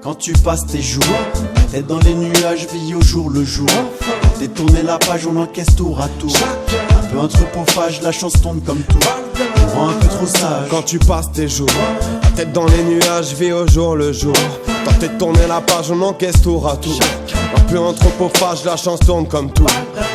Quand tu passes tes jours, t'es dans les nuages, vis au jour le jour. Détourner la page, on encaisse tour à tour. Un peu anthropophage, la chance tombe comme tout. On rend un peu trop sage. Quand tu passes tes jours, tête dans les nuages, vis au jour le jour. Tenter de tourner la page, on encaisse tour à tour. Un peu anthropophage, la chance tourne comme tout.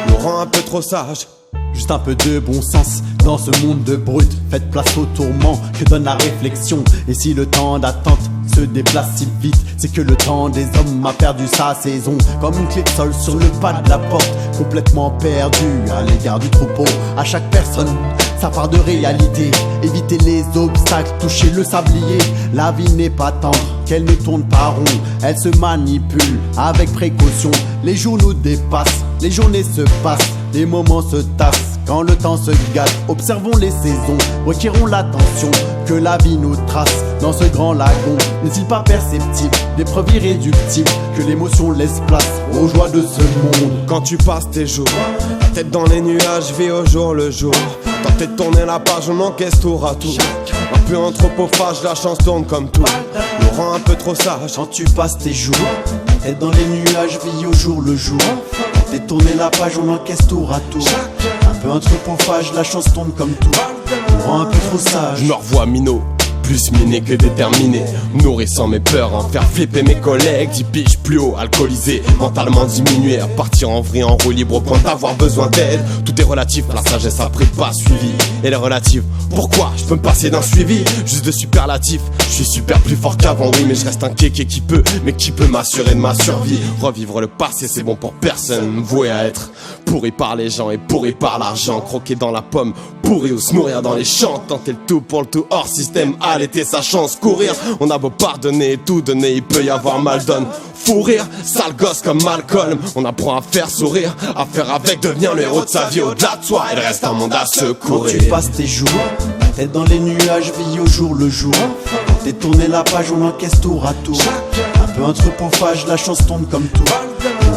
Nous rend un peu trop sage. Juste un peu de bon sens dans ce monde de brut. Faites place au tourment que donne la réflexion. Et si le temps d'attente se déplace si vite, c'est que le temps des hommes a perdu sa saison. Comme une clé de sol sur le pas de la porte, complètement perdu à l'égard du troupeau. À chaque personne sa part de réalité. Éviter les obstacles, toucher le sablier. La vie n'est pas tendre, qu'elle ne tourne pas rond. Elle se manipule avec précaution. Les jours nous dépassent, les journées se passent, les moments se tassent. Quand le temps se gâte, observons les saisons, retirons l'attention que la vie nous trace. Dans ce grand lagon, n'est-il pas perceptible d'épreuves irréductibles que l'émotion laisse place aux joies de ce monde? Quand tu passes tes jours, tête dans les nuages, vis au jour le jour. Tenter de tourner la page, on encaisse tour à tour. Un peu anthropophage, la chance tourne comme tout. Nous rend un peu trop sage. Quand tu passes tes jours, tête dans les nuages, vis au jour le jour. Détourner la page, on encaisse tour à tour. Un peu anthropophage, la chance tombe comme tout. On rend un peu trop sage. Je me revois minot, plus miné que déterminé, nourrissant mes peurs, en faire flipper mes collègues. 10 piges plus haut, alcoolisé, mentalement diminué, à partir en vrille en roue libre au point d'avoir besoin d'aide. Tout est relatif, la sagesse après pas suivi. Et les relatives, pourquoi je peux me passer d'un suivi? Juste de superlatif, je suis super plus fort qu'avant, oui, mais je reste un kéké qui peut, mais qui peut m'assurer de ma survie. Revivre le passé, c'est bon pour personne, voué à être pourri par les gens et pourri par l'argent. Croquer dans la pomme, pourri ou se nourrir dans les champs. Tenter le tout pour le tout hors système, allaiter sa chance, courir. On a beau pardonner et tout donner, il peut y avoir mal donne. Fou rire, sale gosse comme Malcolm. On apprend à faire sourire, à faire avec, devenir le héros de sa vie. Au-delà de soi, il reste un monde à secourir. Quand tu passes tes jours, tête dans les nuages, vis au jour le jour. Détourner la page, on encaisse tour à tour. Un peu anthropophage, la chance tombe comme tout.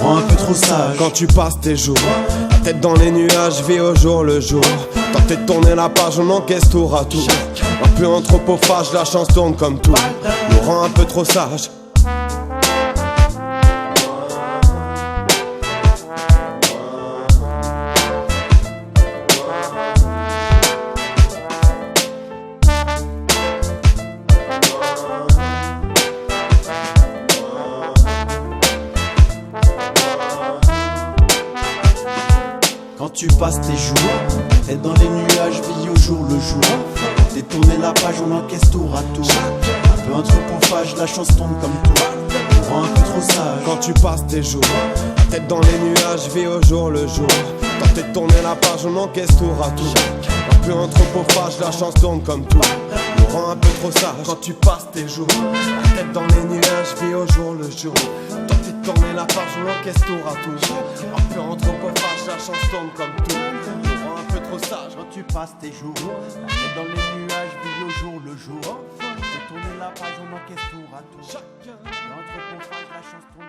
On rend un peu trop sage. Quand tu passes tes jours, tête dans les nuages, vis au jour le jour. Tenter de tourner la page, on encaisse tour à tour. Un peu anthropophage, la chance tourne comme tout. Nous rend un peu trop sage. Quand tu passes tes jours, tête dans les nuages, vis au jour le jour. Détourner la page, on encaisse tour à tour. Un peu anthropophage, la chance tombe comme tout. On rend un peu trop sage. Quand tu passes tes jours, tête dans les nuages, vis au jour le jour. Tenter de tourner la page, on encaisse tour à tour. Un peu anthropophage, la chance tourne comme tout. Nous rend un peu trop sage. Quand tu passes tes jours, tête dans les nuages, vis au jour le jour. Tenter de tourner la page, on encaisse tour à tour. Un peu anthropophage, la chance tourne comme tout. Nous rend un peu trop sage. Quand tu passes tes jours, tête dans les nuages, vis au jour le jour. Détourner la page, on encaisse tour à tour. L'anthropophage, la chance tombe.